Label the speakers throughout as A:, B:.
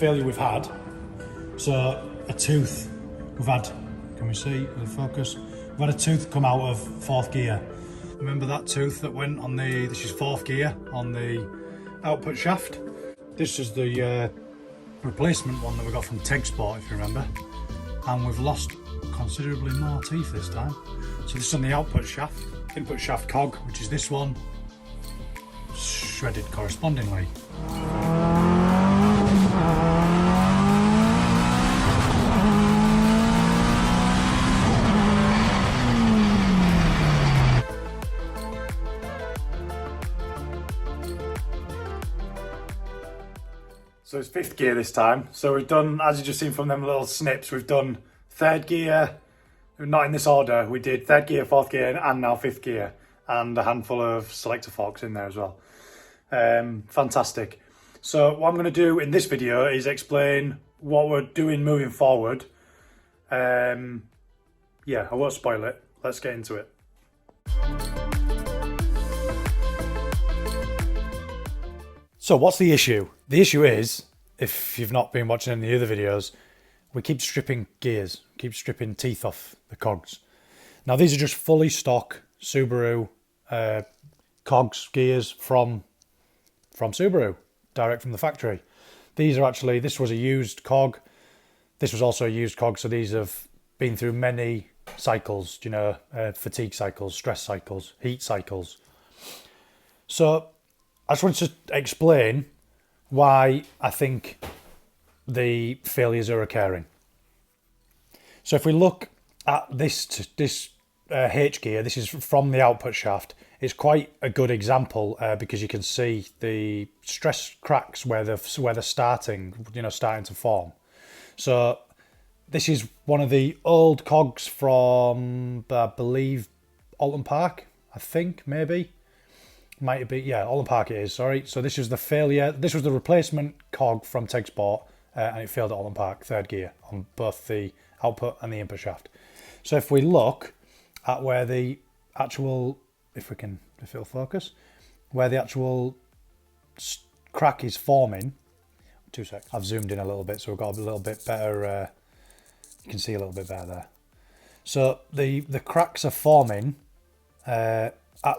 A: failure we've had. So a tooth we've had, can we see with the focus? We've had a tooth come out of fourth gear. Remember that tooth that went on the, this is fourth gear, on the output shaft. This is the replacement one that we got from Tegsport, if you remember. And we've lost considerably more teeth this time. So this is on the output shaft. Input shaft cog, which is this one, shredded correspondingly. So it's fifth gear this time. So we've done, as you just seen from them little snips, we've done third gear, not in this order. We did third gear, fourth gear, and now fifth gear, and a handful of selector forks in there as well. Fantastic. So what I'm going to do in this video is explain what we're doing moving forward. Yeah, I won't spoil it. Let's get into it. So what's the issue? The issue is, if you've not been watching any of the other videos, we keep stripping gears, keep stripping teeth off the cogs. Now these are just fully stock Subaru cogs, gears from Subaru, direct from the factory. These are actually, this was a used cog. This was also a used cog, so these have been through many cycles, you know, fatigue cycles, stress cycles, heat cycles. So I just wanted to explain why I think the failures are occurring. So if we look at this H gear, this is from the output shaft. It's quite a good example because you can see the stress cracks where they're starting, you know, starting to form. So this is one of the old cogs from, I believe, Alton Park. I think maybe. Might it be? Yeah, Alton Park it is, sorry. So this was the failure. This was the replacement cog from Tegsport, and it failed at Alton Park, third gear, on both the output and the input shaft. So if we look at where the actual, if it'll focus, where the actual crack is forming, 2 seconds. I've zoomed in a little bit, so we've got a little bit better, you can see a little bit better there. So the cracks are forming at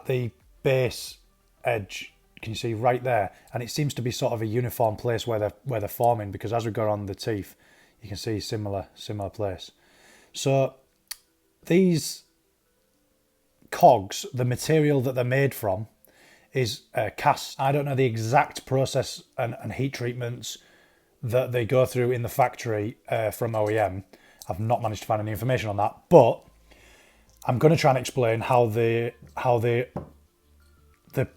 A: the base edge, can you see right there, and it seems to be sort of a uniform place where they're forming, because as we go on the teeth you can see similar place. So these cogs, the material that they're made from is cast. I don't know the exact process and heat treatments that they go through in the factory from OEM. I've not managed to find any information on that, but I'm going to try and explain how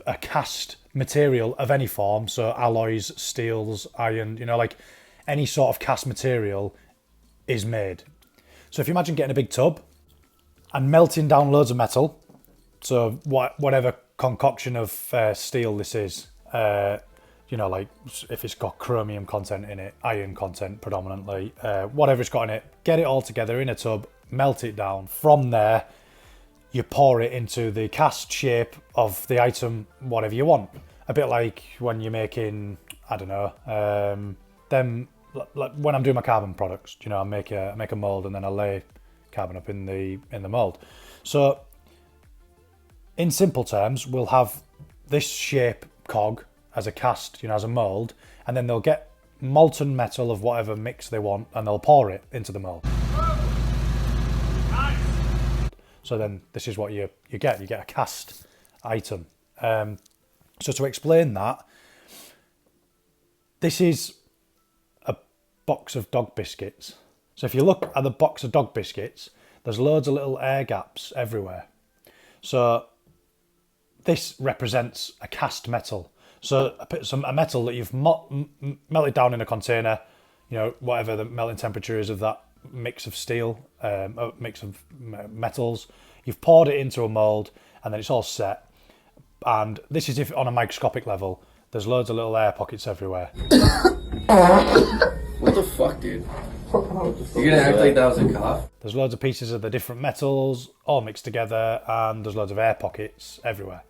A: a cast material of any form, so alloys, steels, iron, you know, like any sort of cast material is made. So if you imagine getting a big tub and melting down loads of metal, so whatever concoction of steel this is, you know, like if it's got chromium content in it, iron content predominantly, whatever it's got in it, get it all together in a tub, melt it down. From there, you pour it into the cast shape of the item, whatever you want. A bit like when you're making, I don't know, like when I'm doing my carbon products, you know, I make a mold and then I lay carbon up in the mold. So in simple terms, we'll have this shape cog as a cast, you know, as a mold, and then they'll get molten metal of whatever mix they want and they'll pour it into the mold. So then this is what you get a cast item. So to explain that, this is a box of dog biscuits. So if you look at the box of dog biscuits, there's loads of little air gaps everywhere. So this represents a cast metal. So a metal that you've melted down in a container, you know, whatever the melting temperature is of that mix of steel, mix of metals, you've poured it into a mold and then it's all set. And this is if on a microscopic level, there's loads of little air pockets everywhere.
B: What the fuck, dude? You're gonna act like that was a cough?
A: There's loads of pieces of the different metals all mixed together and there's loads of air pockets everywhere.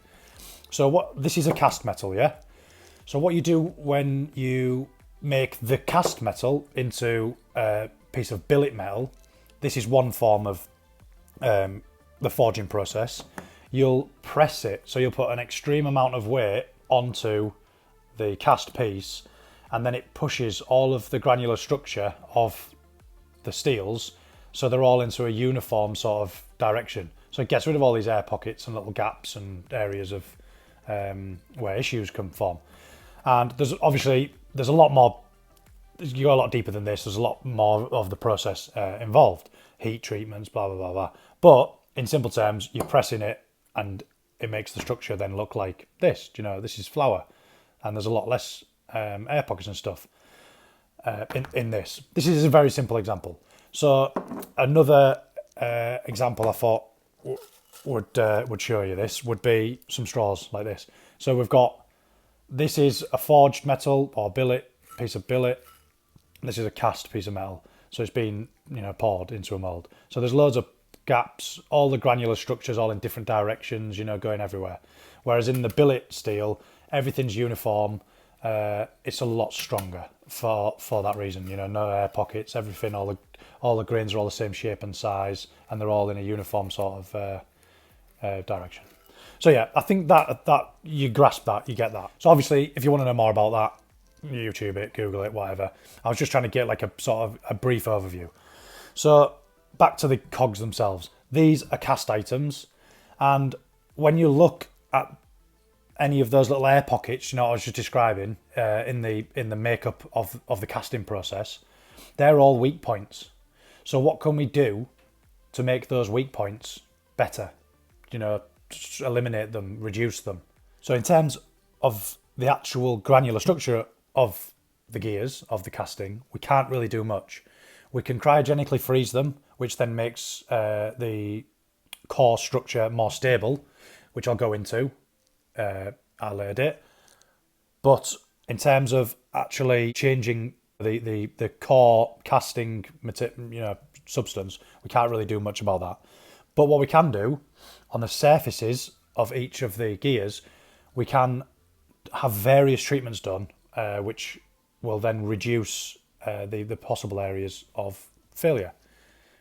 A: So this is a cast metal, yeah? So what you do when you make the cast metal into a piece of billet metal, this is one form of the forging process. You'll press it, so you'll put an extreme amount of weight onto the cast piece, and then it pushes all of the granular structure of the steels so they're all into a uniform sort of direction. So it gets rid of all these air pockets and little gaps and areas of where issues can form. And there's a lot more. You go a lot deeper than this. There's a lot more of the process involved, heat treatments, blah blah blah blah. But in simple terms, you're pressing it, and it makes the structure then look like this. You know, this is flour, and there's a lot less air pockets and stuff in this. This is a very simple example. So another example I thought would show you this would be some straws like this. So we've got, this is a forged metal or billet, piece of billet. This is a cast piece of metal. So it's been, you know, poured into a mold. So there's loads of gaps, all the granular structures all in different directions, you know, going everywhere. Whereas in the billet steel, everything's uniform. It's a lot stronger for that reason. You know, no air pockets, everything, all the grains are all the same shape and size, and they're all in a uniform sort of direction. So yeah, I think that you grasp that, you get that. So obviously, if you want to know more about that, YouTube it, Google it, whatever. I was just trying to get like a sort of a brief overview. So back to the cogs themselves. These are cast items, and when you look at any of those little air pockets, you know, I was just describing in the makeup of the casting process, they're all weak points. So what can we do to make those weak points better? You know, just eliminate them, reduce them. So in terms of the actual granular structure of the gears, of the casting, we can't really do much. We can cryogenically freeze them, which then makes the core structure more stable, which I'll go into at a later date. But in terms of actually changing the core casting substance, we can't really do much about that. But what we can do on the surfaces of each of the gears, we can have various treatments done, which will then reduce the possible areas of failure,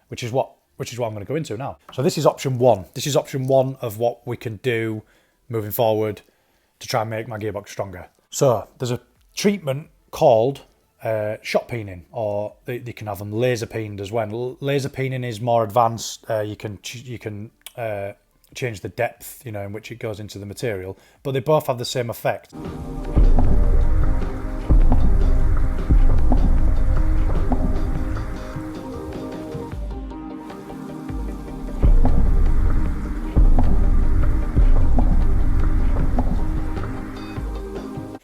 A: which is what I'm going to go into now. So this is option one. This is option one of what we can do moving forward to try and make my gearbox stronger. So there's a treatment called shot peening, or they can have them laser peened as well. Laser peening is more advanced. You can change the depth, you know, in which it goes into the material, but they both have the same effect.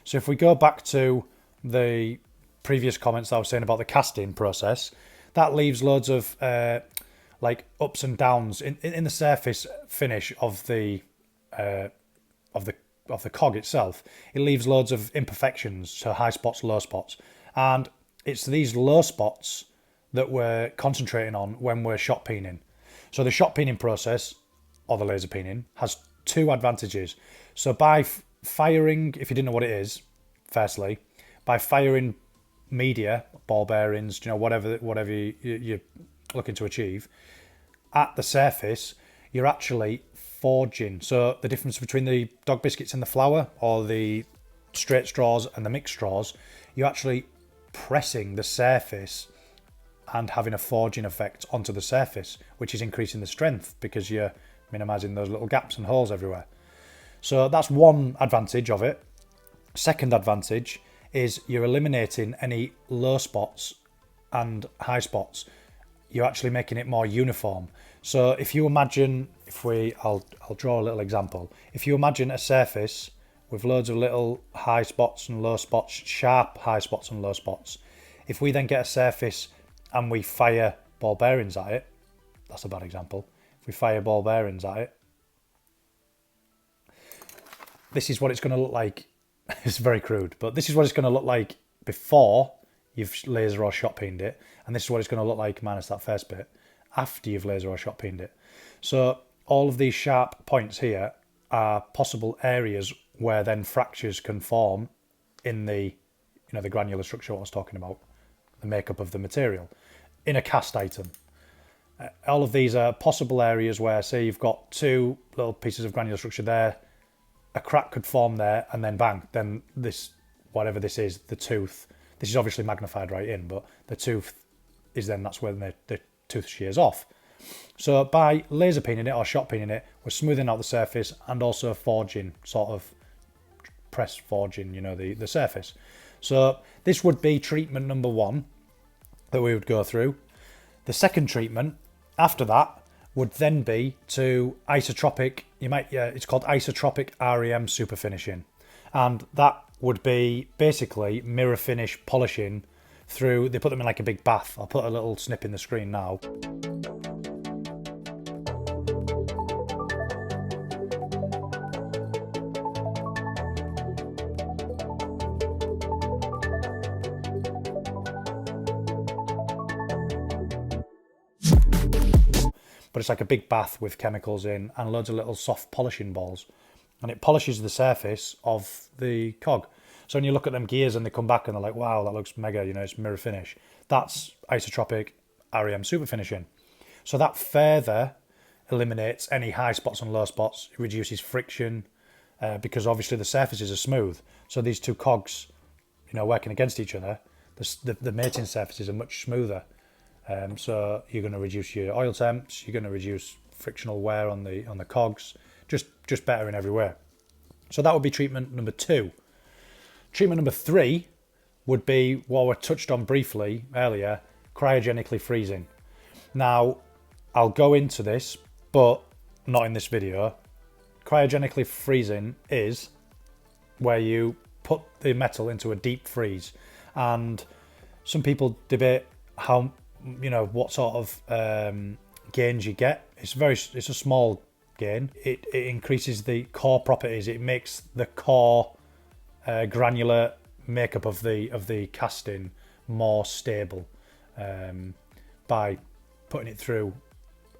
A: So if we go back to the previous comments that I was saying about the casting process, that leaves loads of like ups and downs in the surface finish of the cog itself. It leaves loads of imperfections, so high spots, low spots, and it's these low spots that we're concentrating on when we're shot peening. So the shot peening process, or the laser peening, has two advantages. So by firing, if you didn't know what it is, firstly, by firing media, ball bearings, you know, whatever you're looking to achieve, at the surface, you're actually forging. So the difference between the dog biscuits and the flour, or the straight straws and the mixed straws, you're actually pressing the surface and having a forging effect onto the surface, which is increasing the strength because you're minimizing those little gaps and holes everywhere. So that's one advantage of it. Second advantage is you're eliminating any low spots and high spots. You're actually making it more uniform. So if you imagine, I'll draw a little example. If you imagine a surface with loads of little high spots and low spots, sharp high spots and low spots. If we then get a surface and we fire ball bearings at it, that's a bad example. If we fire ball bearings at it, this is what it's going to look like. It's very crude, but this is what it's going to look like before you've laser or shot peened it, and this is what it's going to look like minus that first bit after you've laser or shot peened it. So all of these sharp points here are possible areas where then fractures can form in the you know, the granular structure I was talking about, the makeup of the material in a cast item. All of these are possible areas where, say, you've got two little pieces of granular structure there, a crack could form there, and then bang, then this, whatever this is, the tooth, this is obviously magnified right in, but the tooth is then, that's when the tooth shears off. So by laser peening it or shot peening it, we're smoothing out the surface and also forging, sort of press forging, you know, the surface. So this would be treatment number 1 that we would go through. The second treatment after that would then be to isotropic, it's called isotropic REM super finishing. And that would be basically mirror finish polishing through, they put them in like a big bath. I'll put a little snip in the screen now. But it's like a big bath with chemicals in and loads of little soft polishing balls, and it polishes the surface of the cog. So when you look at them gears and they come back and they're like, wow, that looks mega, you know, it's mirror finish. That's isotropic REM super finishing. So that further eliminates any high spots and low spots. It reduces friction because obviously the surfaces are smooth. So these two cogs, you know, working against each other, the mating surfaces are much smoother. So you're going to reduce your oil temps, you're going to reduce frictional wear on the cogs, just better in every way. So that would be treatment number 2. Treatment number 3 would be what we touched on briefly earlier, cryogenically freezing. Now, I'll go into this, but not in this video. Cryogenically freezing is where you put the metal into a deep freeze, and some people debate how, you know, what sort of gains you get. It's a small gain. It increases the core properties. It makes the core granular makeup of the casting more stable by putting it through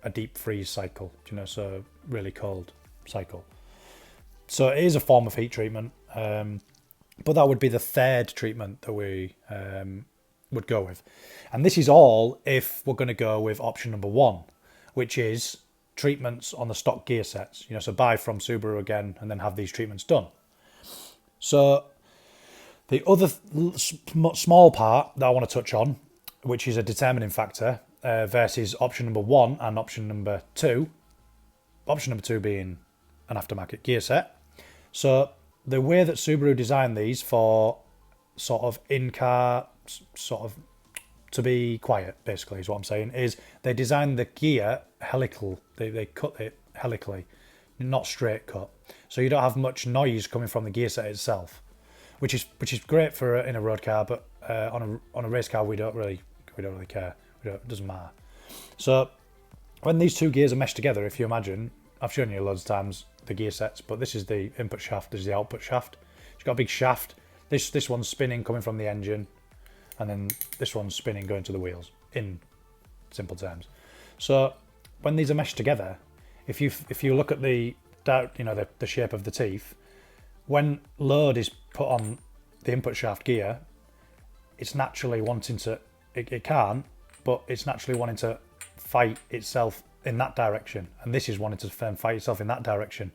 A: a deep freeze cycle, you know, so really cold cycle. So it is a form of heat treatment, but that would be the third treatment that we would go with. And this is all if we're going to go with option number 1, which is treatments on the stock gear sets, you know, so buy from Subaru again and then have these treatments done. So the other small part that I want to touch on, which is a determining factor versus option number 1 and option number 2, option number 2 being an aftermarket gear set. So the way that Subaru designed these for sort of in-car, sort of to be quiet, basically, is what I'm saying, is they designed the gear helical. They cut it helically, not straight cut. So you don't have much noise coming from the gear set itself, which is great for in a road car, but on a race car we don't really care. It doesn't matter. So when these two gears are meshed together, if you imagine, I've shown you loads of times the gear sets, but this is the input shaft, this is the output shaft. It's got a big shaft. This one's spinning coming from the engine, and then this one's spinning going to the wheels, in simple terms. So when these are meshed together, if you look at the shape of the teeth, when load is put on the input shaft gear, it's naturally wanting to, it can't, but it's naturally wanting to fight itself in that direction, and this is wanting to fight itself in that direction.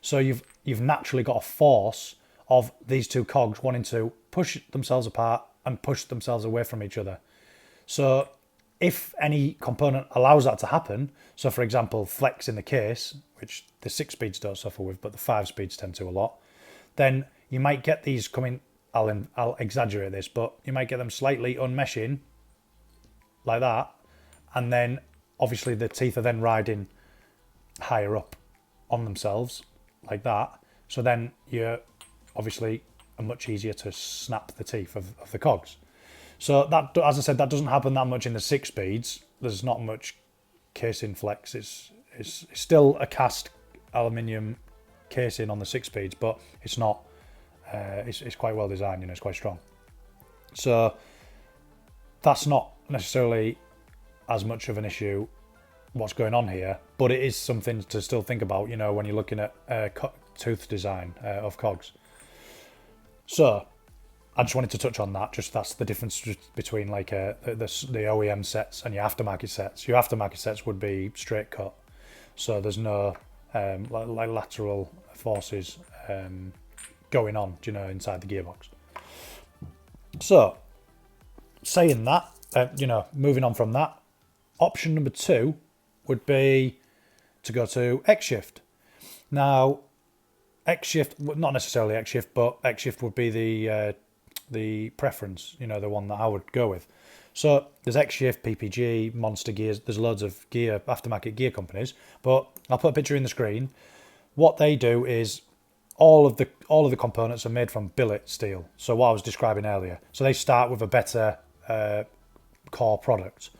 A: So you've naturally got a force of these two cogs wanting to push themselves apart and push themselves away from each other. So if any component allows that to happen, so for example flex in the case, which the 6 speeds don't suffer with, but the 5 speeds tend to a lot, then you might get these coming, I'll exaggerate this, but you might get them slightly unmeshing like that, and then obviously the teeth are then riding higher up on themselves like that, so then you're obviously much easier to snap the teeth of the cogs. So that, as I said, that doesn't happen that much in the 6 speeds. There's not much casing flex. It's still a cast aluminium casing on the 6 speeds, but it's not. It's quite well designed. You know, it's quite strong. So that's not necessarily as much of an issue what's going on here, but it is something to still think about. You know, when you're looking at tooth design of cogs. So I just wanted to touch on that. Just that's the difference between like the OEM sets and your aftermarket sets. Your aftermarket sets would be straight cut, so there's no like lateral forces going on, inside the gearbox. So, saying that, moving on from that, option number 2 would be to go to Xshift. Now, Xshift, not necessarily Xshift, but Xshift would be the preference, the one that I would go with. So there's Xshift, PPG, Monster Gears. There's loads of aftermarket gear companies, but I'll put a picture in the screen. What they do is all of the components are made from billet steel. So what I was describing earlier. So they start with a better core product,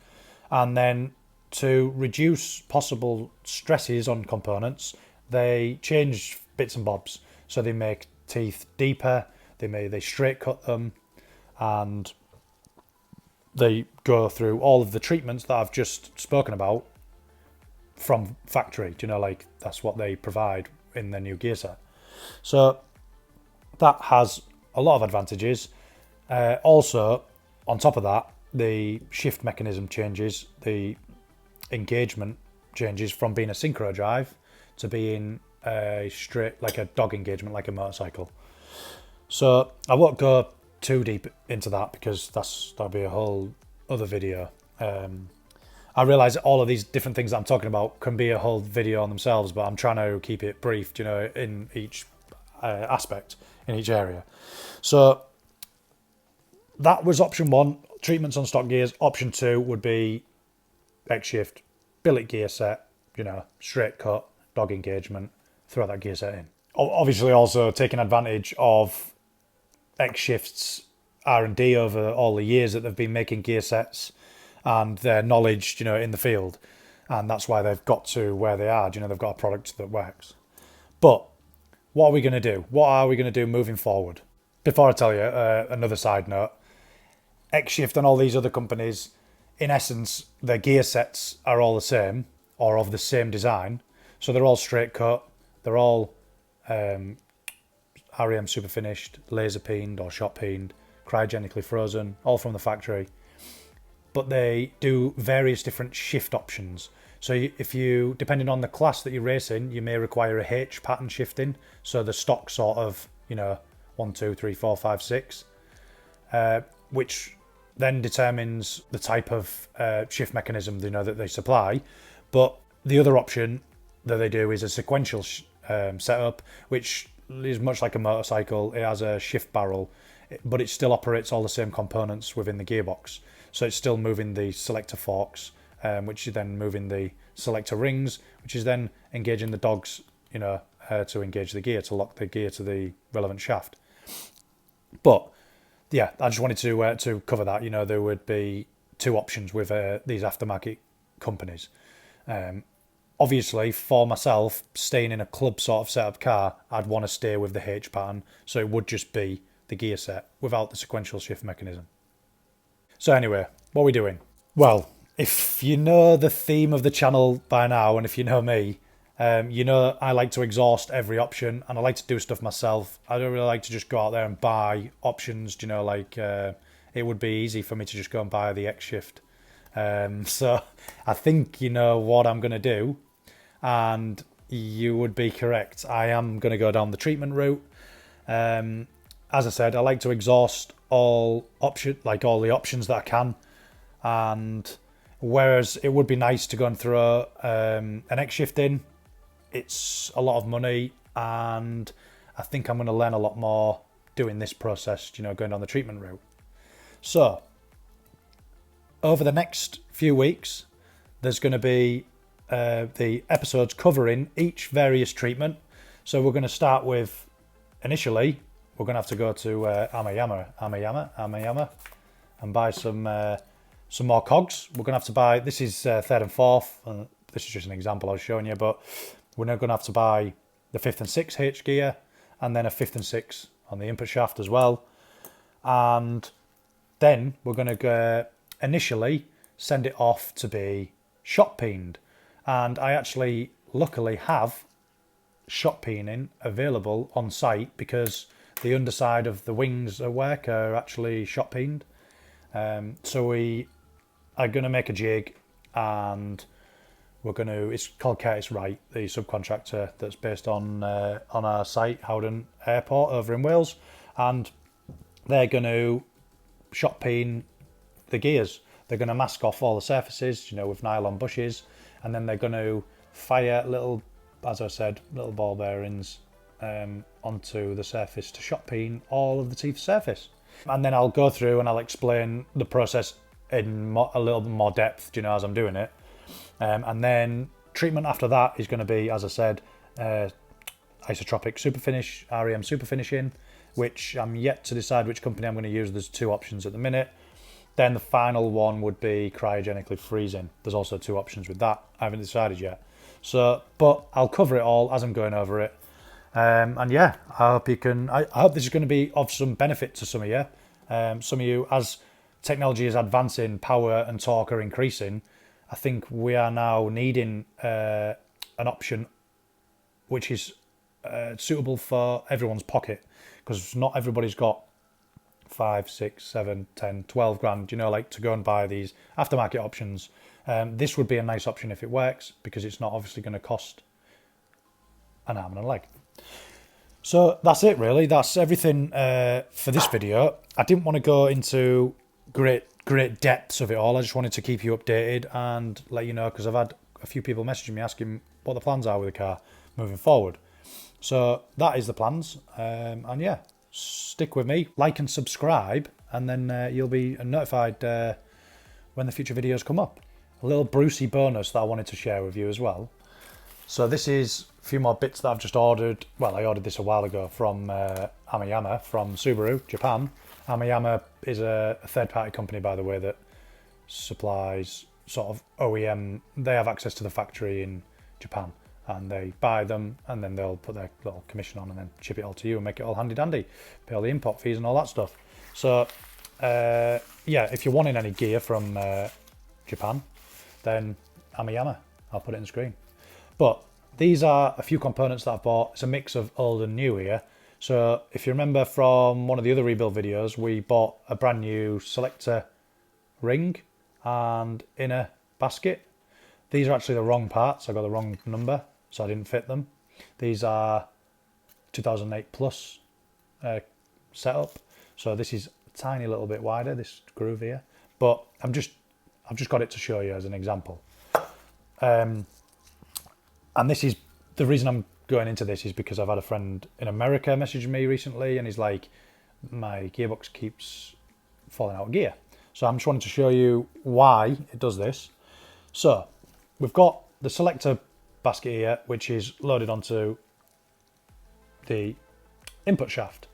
A: and then to reduce possible stresses on components, they change bits and bobs. So they make teeth deeper. They straight cut them, and they go through all of the treatments that I've just spoken about from factory. Like that's what they provide in their new gear set. So that has a lot of advantages. Also, on top of that, the shift mechanism changes, the engagement changes from being a synchro drive to being a straight, like a dog engagement, like a motorcycle. So I won't go too deep into that because that'll be a whole other video. I realise all of these different things that I'm talking about can be a whole video on themselves, but I'm trying to keep it brief, in each aspect, in each area. So that was option 1, treatments on stock gears. Option 2 would be Xshift, billet gear set, straight cut, dog engagement, throw that gear set in. Obviously also taking advantage of Xshift's R&D over all the years that they've been making gear sets and their knowledge, in the field. And that's why they've got to where they are. They've got a product that works. But what are we going to do? What are we going to do moving forward? Before I tell you, another side note, Xshift and all these other companies, in essence, their gear sets are all the same or of the same design. So they're all straight cut. They're all REM super finished, laser peened or shot peened, cryogenically frozen, all from the factory. But they do various different shift options. So if you, depending on the class that you're racing, you may require a H pattern shifting. So the stock sort of, 1, 2, 3, 4, 5, 6, which then determines the type of shift mechanism that they supply. But the other option that they do is a sequential setup, which is much like a motorcycle. It has a shift barrel, but it still operates all the same components within the gearbox. So it's still moving the selector forks, which is then moving the selector rings, which is then engaging the dogs, to engage the gear, to lock the gear to the relevant shaft. But yeah, I just wanted to cover that. There would be 2 options with these aftermarket companies. Obviously, for myself, staying in a club sort of setup car, I'd want to stay with the H pattern, so it would just be the gear set without the sequential shift mechanism. So anyway, what are we doing? Well, if you know the theme of the channel by now, and if you know me, I like to exhaust every option, and I like to do stuff myself. I don't really like to just go out there and buy options, it would be easy for me to just go and buy the Xshift. So I think you know what I'm going to do, and you would be correct. I am going to go down the treatment route. As I said, I like to exhaust all the options that I can, and whereas it would be nice to go and throw an Xshift in, it's a lot of money, and I think I'm going to learn a lot more doing this process, going down the treatment route. So over the next few weeks, there's going to be the episodes covering each various treatment. So we're going to start with, initially, we're going to have to go to Amayama and buy some more cogs. We're going to have to buy, this is 3rd and 4th, and this is just an example I was showing you, but we're now going to have to buy the 5th and 6th H gear, and then a 5th and 6th on the input shaft as well. And then we're going to initially send it off to be shot peened. And I actually luckily have shot peening available on site, because the underside of the wings at work are actually shot peened. So we are going to make a jig, and we're going to, it's called Curtis Wright, the subcontractor that's based on our site, Howden Airport over in Wales, and they're going to shot peen the gears. They're going to mask off all the surfaces, you know, with nylon bushes, and then they're going to fire little, as I said, little ball bearings onto the surface to shot peen all of the teeth surface. And then I'll go through and I'll explain the process in a little bit more depth, you know, as I'm doing it. And then treatment after that is going to be, as I said, isotropic super finish, REM super finishing, which I'm yet to decide which company I'm going to use. There's 2 options at the minute. Then the final one would be cryogenically freezing. There's also 2 options with that. I haven't decided yet. So, but I'll cover it all as I'm going over it. And yeah, I hope you can. I hope this is going to be of some benefit to some of you. Some of you, as technology is advancing, power and torque are increasing. I think we are now needing an option which is suitable for everyone's pocket, because not everybody's got 5, 6, 7, 10, 12 grand, you know, like to go and buy these aftermarket options. This would be a nice option if it works, because it's not obviously going to cost an arm and a leg. So that's it really. That's everything for this video. I didn't want to go into great depths of it all. I just wanted to keep you updated and let you know, because I've had a few people messaging me asking what the plans are with the car moving forward. So that is the plans. And yeah, stick with me, like and subscribe, and then you'll be notified when the future videos come up. A little Brucey bonus that I wanted to share with you as well. So this is a few more bits that I've just ordered. Well, I ordered this a while ago from Amayama from Subaru, Japan. Amayama is a third-party company, by the way, that supplies sort of OEM. They have access to the factory in Japan, and they buy them, and then they'll put their little commission on and then ship it all to you and make it all handy-dandy, pay all the import fees and all that stuff. So, yeah, if you're wanting any gear from Japan, then Amayama, I'll put it in the screen. But these are a few components that I've bought. It's a mix of old and new here. So if you remember from one of the other rebuild videos, we bought a brand new selector ring and inner basket. These are actually the wrong parts. I got the wrong number, so I didn't fit them. These are 2008 plus setup. So this is a tiny little bit wider, this groove here. But I've just got it to show you as an example. And this is the reason I'm going into this, is because I've had a friend in America message me recently, and he's like, my gearbox keeps falling out of gear. So I'm just wanting to show you why it does this. So we've got the selector basket here, which is loaded onto the input shaft.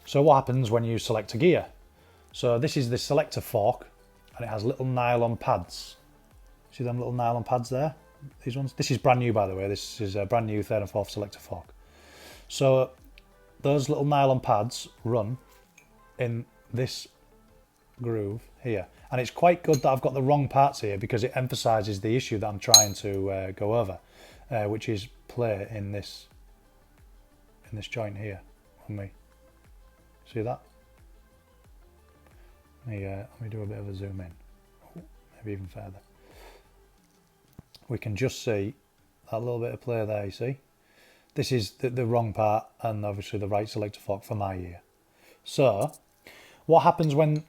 A: So what happens when you select a gear? So this is the selector fork, and it has little nylon pads. See them little nylon pads there? These ones. This is brand new, by the way. This is a brand new 3rd and 4th selector fork. So those little nylon pads run in this groove here, and it's quite good that I've got the wrong parts here, because it emphasizes the issue that I'm trying to go over, which is play in this joint here. When we see that, let me do a bit of a zoom in, maybe even further. We can just see that little bit of play there, you see? This is the wrong part, and obviously the right selector fork for my ear. So, what happens when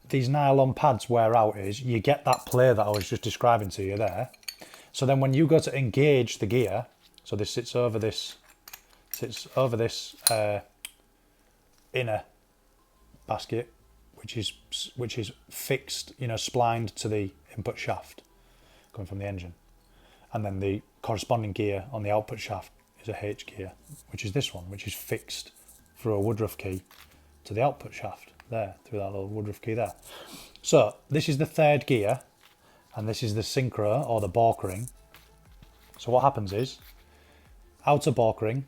A: these nylon pads wear out is you get that play that I was just describing to you there. So then when you go to engage the gear, so this sits over this inner basket, which is fixed, you know, splined to the input shaft coming from the engine. And then the corresponding gear on the output shaft is a H gear, which is this one, which is fixed through a woodruff key to the output shaft there, through that little woodruff key there. So this is the 3rd gear, and this is the synchro or the balk ring. So what happens is, outer balk ring,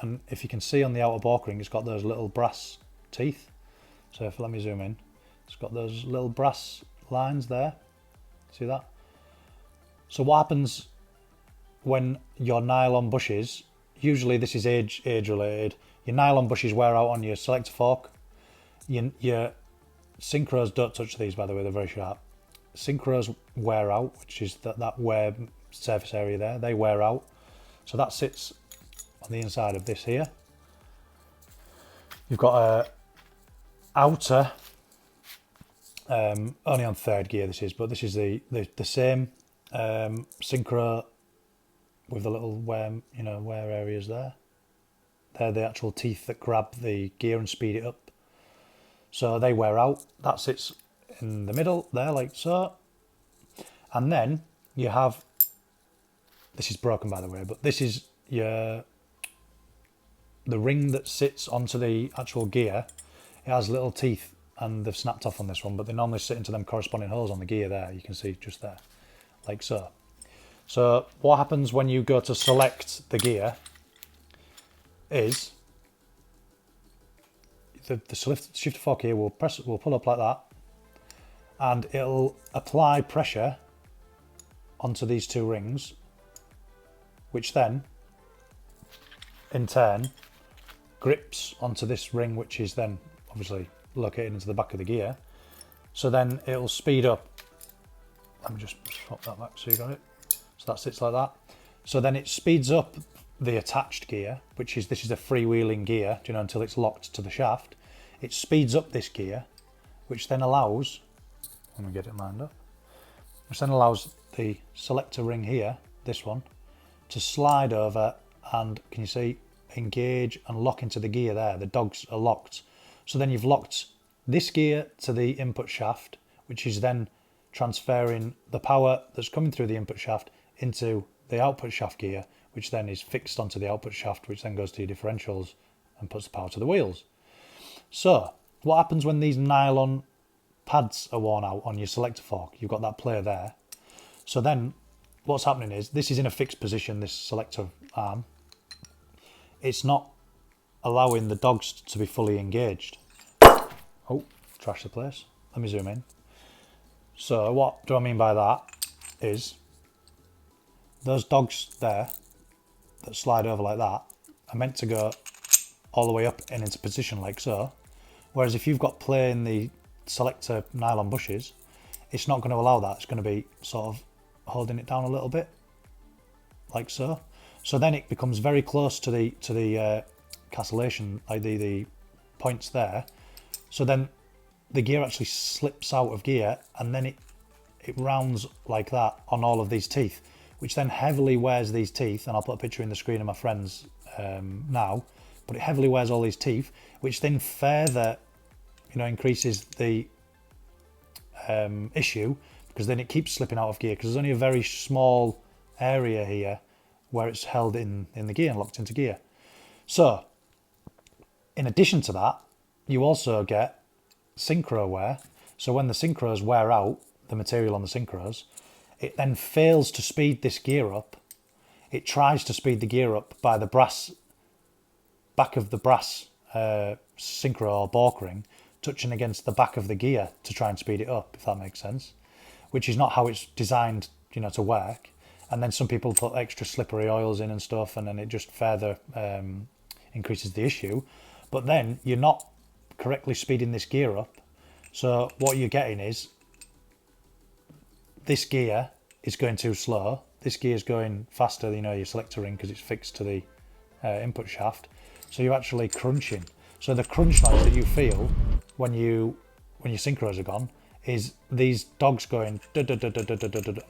A: and if you can see on the outer balk ring, it's got those little brass teeth. So if let me zoom in, it's got those little brass lines there. See that? So what happens when your nylon bushes, usually this is age related. Your nylon bushes wear out on your selector fork. Your synchros don't touch these, by the way, they're very sharp. Synchros wear out, which is that wear surface area there, they wear out. So that sits on the inside of this here. You've got a outer, only on 3rd gear this is, but this is the same synchro with the little wear areas there. They're the actual teeth that grab the gear and speed it up. So they wear out. That sits in the middle there, like so. And then you have, this is broken by the way, but this is the ring that sits onto the actual gear. It has little teeth and they've snapped off on this one, but they normally sit into them corresponding holes on the gear there. You can see just there, like so. So what happens when you go to select the gear is the shifter fork here will pull up like that, and it'll apply pressure onto these 2 rings, which then in turn grips onto this ring, which is then obviously located into the back of the gear. So then it'll speed up. Let me just swap that back so you got it. So that sits like that. So then it speeds up the attached gear, which is, this is a freewheeling gear, until it's locked to the shaft. It speeds up this gear, which then allows, let me get it lined up, which then allows the selector ring here, this one, to slide over and, can you see, engage and lock into the gear there. The dogs are locked. So then you've locked this gear to the input shaft, which is then transferring the power that's coming through the input shaft into the output shaft gear, which then is fixed onto the output shaft, which then goes to your differentials and puts the power to the wheels. So what happens when these nylon pads are worn out on your selector fork? You've got that player there. So then what's happening is, this is in a fixed position, this selector arm. It's not allowing the dogs to be fully engaged. Oh, trash the place. Let me zoom in. So what do I mean by that is, those dogs there that slide over like that are meant to go all the way up and into position like so. Whereas if you've got play in the selector nylon bushes, it's not going to allow that. It's going to be sort of holding it down a little bit, like so. So then it becomes very close to the cancellation, like the points there. So then the gear actually slips out of gear, and then it rounds like that on all of these teeth, which then heavily wears these teeth. And I'll put a picture in the screen of my friends now. But it heavily wears all these teeth, which then further, increases the issue, because then it keeps slipping out of gear, because there's only a very small area here where it's held in the gear and locked into gear. So in addition to that, you also get synchro wear. So when the synchros wear out, the material on the synchros, it then fails to speed this gear up. It tries to speed the gear up by the back of the brass synchro or balk ring touching against the back of the gear to try and speed it up, if that makes sense, which is not how it's designed, to work. And then some people put extra slippery oils in and stuff, and then it just further increases the issue. But then you're not correctly speeding this gear up. So what you're getting is, this gear is going too slow. This gear is going faster than your selector ring, because it's fixed to the input shaft. So you're actually crunching. So the crunch noise that you feel when your synchros are gone is these dogs going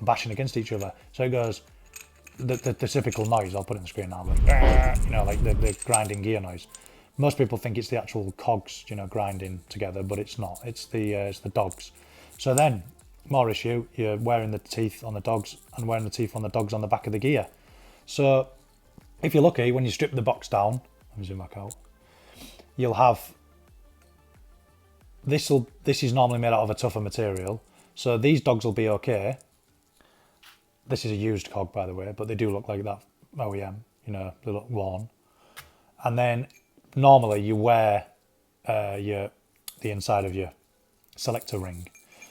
A: bashing against each other. So it goes, the typical noise, I'll put it on the screen now, but like the grinding gear noise. Most people think it's the actual cogs, grinding together, but it's not. It's the dogs. So then, more issue, you're wearing the teeth on the dogs and wearing the teeth on the dogs on the back of the gear. So if you're lucky, when you strip the box down, let me zoom back out, you'll have, this is normally made out of a tougher material. So these dogs will be okay. This is a used cog, by the way, but they do look like that OEM, they look worn. And then normally you wear the inside of your selector ring.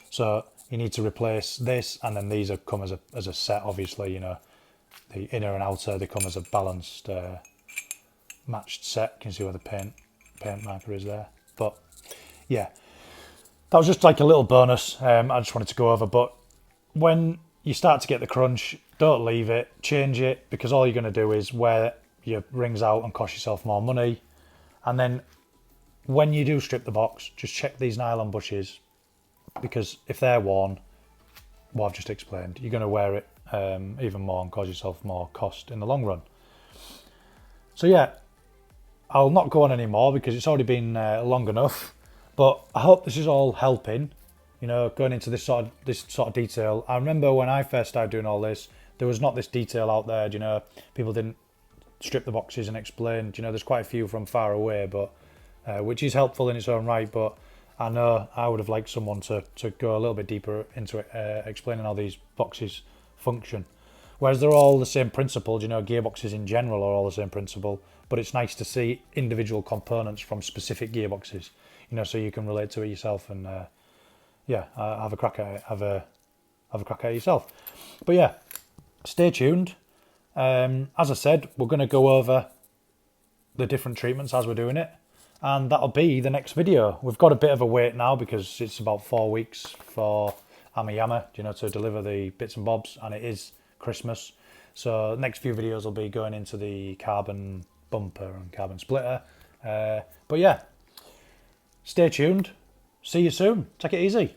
A: So you need to replace this, and then these come as a set, obviously, the inner and outer, they come as a balanced matched set. You can see where the paint marker is there. But yeah, that was just like a little bonus I just wanted to go over. But when you start to get the crunch, don't leave it, change it, because all you're going to do is wear your rings out and cost yourself more money. And then when you do strip the box, just check these nylon bushes, because if they're worn, what I've just explained, you're going to wear it even more and cause yourself more cost in the long run. So yeah, I'll not go on anymore because it's already been long enough, but I hope this is all helping, you know, going into this sort of detail. I remember when I first started doing all this, there was not this detail out there, you know, people didn't strip the boxes and explain, you know, there's quite a few from far away, but which is helpful in its own right, but I know I would have liked someone to go a little bit deeper into it, explaining how these boxes function. Whereas they're all the same principle, you know, gearboxes in general are all the same principle, but it's nice to see individual components from specific gearboxes, you know, so you can relate to it yourself and yeah, have a crack at it, have a crack at it yourself. But yeah, stay tuned. As I said, we're going to go over the different treatments as we're doing it, and that'll be the next video. We've got a bit of a wait now because it's about 4 weeks for Amayama, you know, to deliver the bits and bobs, and it is Christmas. So the next few videos will be going into the carbon bumper and carbon splitter. But yeah, stay tuned. See you soon. Take it easy.